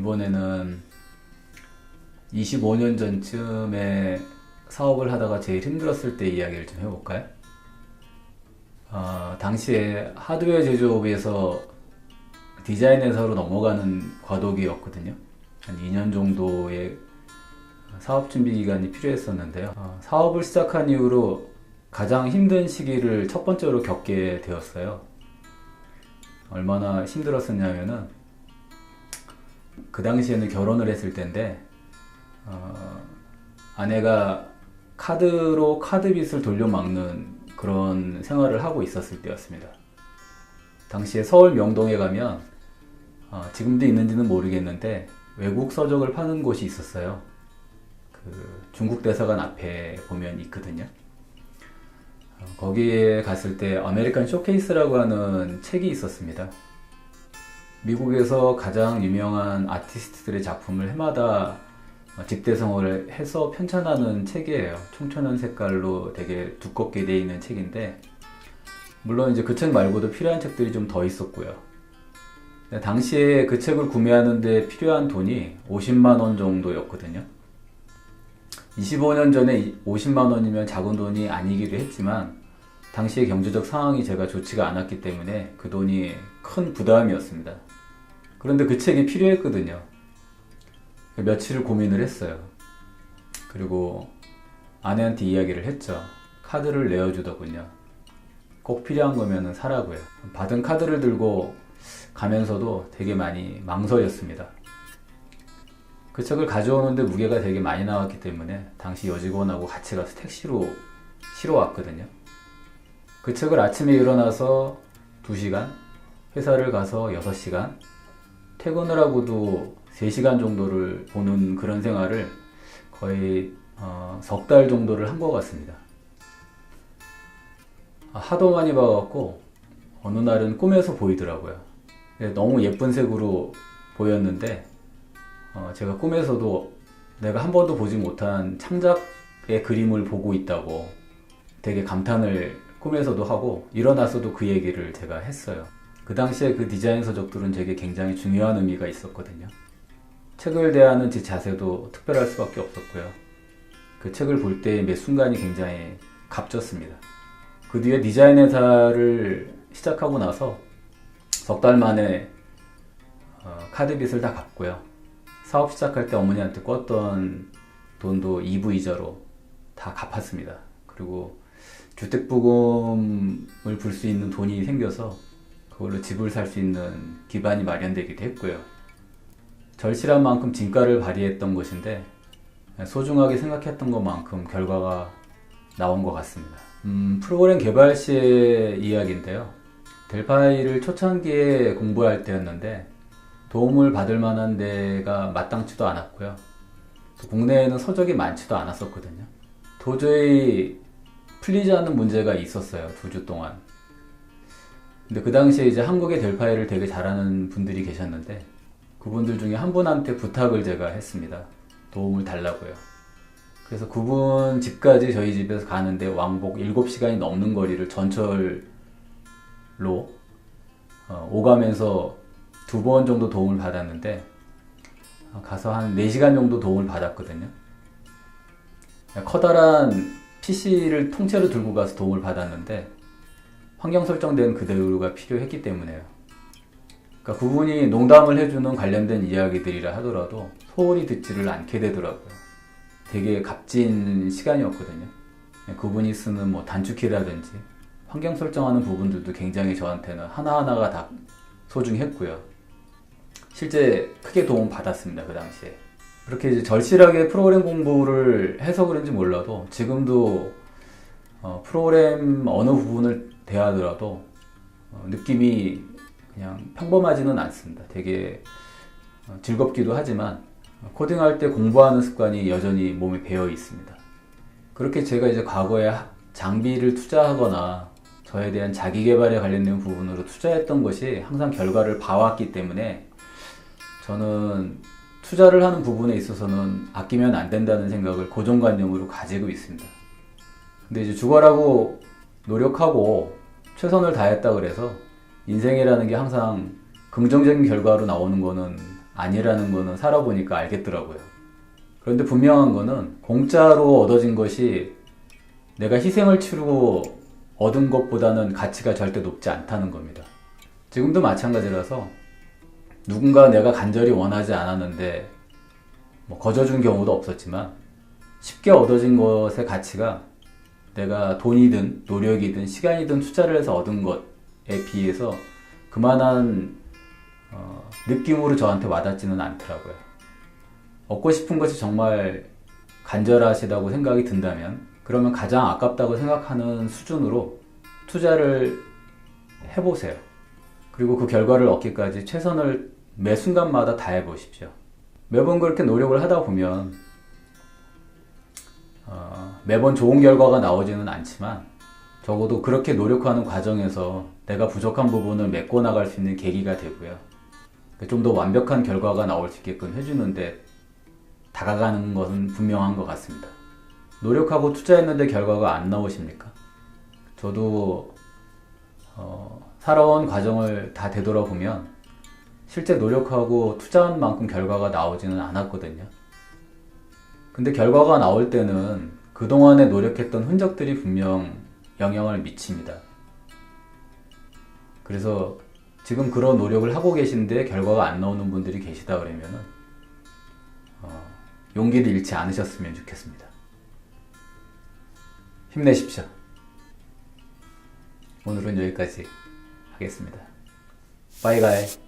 이번에는 25년 전쯤에 사업을 하다가 제일 힘들었을 때 이야기를 좀 해볼까요? 당시에 하드웨어 제조업에서 디자인 회사로 넘어가는 과도기였거든요. 한 2년 정도의 사업 준비 기간이 필요했었는데요. 사업을 시작한 이후로 가장 힘든 시기를 첫 번째로 겪게 되었어요. 얼마나 힘들었었냐면은 그 당시에는 결혼을 했을 때인데 아내가 카드로 카드빚을 돌려막는 그런 생활을 하고 있었을 때였습니다. 당시에 서울 명동에 가면 지금도 있는지는 모르겠는데 외국 서적을 파는 곳이 있었어요. 그 중국 대사관 앞에 보면 있거든요. 거기에 갔을 때 아메리칸 쇼케이스라고 하는 책이 있었습니다. 미국에서 가장 유명한 아티스트들의 작품을 해마다 집대성을 해서 편찬하는 책이에요. 청천한 색깔로 되게 두껍게 되어 있는 책인데, 물론 이제 그 책 말고도 필요한 책들이 좀 더 있었고요. 당시에 그 책을 구매하는데 필요한 돈이 50만 원 정도였거든요. 25년 전에 50만 원이면 작은 돈이 아니기도 했지만 당시의 경제적 상황이 제가 좋지가 않았기 때문에 그 돈이 큰 부담이었습니다. 그런데 그 책이 필요했거든요. 며칠을 고민을 했어요. 그리고 아내한테 이야기를 했죠. 카드를 내어주더군요. 꼭 필요한 거면 사라고요. 받은 카드를 들고 가면서도 되게 많이 망설였습니다. 그 책을 가져오는데 무게가 되게 많이 나왔기 때문에 당시 여직원하고 같이 가서 택시로 실어왔거든요. 그 책을 아침에 일어나서 2시간, 회사를 가서 6시간, 퇴근을 하고도 3시간 정도를 보는 그런 생활을 거의 석 달 정도를 한 것 같습니다. 하도 많이 봐갖고 어느 날은 꿈에서 보이더라고요. 너무 예쁜 색으로 보였는데 제가 꿈에서도 내가 한 번도 보지 못한 창작의 그림을 보고 있다고 되게 감탄을 꿈에서도 하고 일어나서도 그 얘기를 제가 했어요. 그 당시에 그 디자인 서적들은 되게 굉장히 중요한 의미가 있었거든요. 책을 대하는 제 자세도 특별할 수밖에 없었고요. 그 책을 볼 때의 매 순간이 굉장히 값졌습니다. 그 뒤에 디자인 회사를 시작하고 나서 석 달 만에 카드 빚을 다 갚고요. 사업 시작할 때 어머니한테 꿨던 돈도 이부이자로 다 갚았습니다. 그리고 주택부금을 불 수 있는 돈이 생겨서 그걸로 집을 살 수 있는 기반이 마련되기도 했고요. 절실한 만큼 진가를 발휘했던 것인데 소중하게 생각했던 것만큼 결과가 나온 것 같습니다. 프로그램 개발 시의 이야기인데요. 델파이를 초창기에 공부할 때였는데 도움을 받을 만한 데가 마땅치도 않았고요. 또 국내에는 서적이 많지도 않았었거든요. 도저히 풀리지 않는 문제가 있었어요. 2주 동안. 근데 그 당시에 이제 한국의 델파이를 되게 잘하는 분들이 계셨는데 그분들 중에 한 분한테 부탁을 제가 했습니다. 도움을 달라고요. 그래서 그분 집까지 저희 집에서 가는데 왕복 7시간이 넘는 거리를 전철로 오가면서 2번 정도 도움을 받았는데 가서 한 4시간 정도 도움을 받았거든요. 커다란 PC를 통째로 들고 가서 도움을 받았는데 환경 설정된 그대로가 필요했기 때문에요. 그러니까 그분이 농담을 해주는 관련된 이야기들이라 하더라도 소홀히 듣지를 않게 되더라고요. 되게 값진 시간이었거든요. 그분이 쓰는 뭐 단축키라든지 환경 설정하는 부분들도 굉장히 저한테는 하나하나가 다 소중했고요. 실제 크게 도움 받았습니다. 그 당시에. 그렇게 이제 절실하게 프로그램 공부를 해서 그런지 몰라도 지금도 프로그램 어느 부분을 대하더라도 느낌이 그냥 평범하지는 않습니다. 되게 즐겁기도 하지만 코딩할 때 공부하는 습관이 여전히 몸에 배어 있습니다. 그렇게 제가 이제 과거에 장비를 투자하거나 저에 대한 자기 개발에 관련된 부분으로 투자했던 것이 항상 결과를 봐왔기 때문에 저는 투자를 하는 부분에 있어서는 아끼면 안 된다는 생각을 고정관념으로 가지고 있습니다. 근데 이제 죽어라고 노력하고 최선을 다했다 그래서 인생이라는 게 항상 긍정적인 결과로 나오는 거는 아니라는 거는 살아보니까 알겠더라고요. 그런데 분명한 거는 공짜로 얻어진 것이 내가 희생을 치르고 얻은 것보다는 가치가 절대 높지 않다는 겁니다. 지금도 마찬가지라서 누군가 내가 간절히 원하지 않았는데 거저준 경우도 없었지만 쉽게 얻어진 것의 가치가 내가 돈이든 노력이든 시간이든 투자를 해서 얻은 것에 비해서 그만한 느낌으로 저한테 와닿지는 않더라고요. 얻고 싶은 것이 정말 간절하시다고 생각이 든다면 그러면 가장 아깝다고 생각하는 수준으로 투자를 해보세요. 그리고 그 결과를 얻기까지 최선을 매 순간마다 다해 보십시오. 매번 그렇게 노력을 하다 보면 매번 좋은 결과가 나오지는 않지만 적어도 그렇게 노력하는 과정에서 내가 부족한 부분을 메꿔 나갈 수 있는 계기가 되고요. 좀 더 완벽한 결과가 나올 수 있게끔 해주는데 다가가는 것은 분명한 것 같습니다. 노력하고 투자했는데 결과가 안 나오십니까? 저도 살아온 과정을 다 되돌아보면 실제 노력하고 투자한 만큼 결과가 나오지는 않았거든요. 근데 결과가 나올 때는 그동안에 노력했던 흔적들이 분명 영향을 미칩니다. 그래서 지금 그런 노력을 하고 계신데 결과가 안 나오는 분들이 계시다 그러면은 용기를 잃지 않으셨으면 좋겠습니다. 힘내십시오. 오늘은 여기까지 하겠습니다. 바이바이.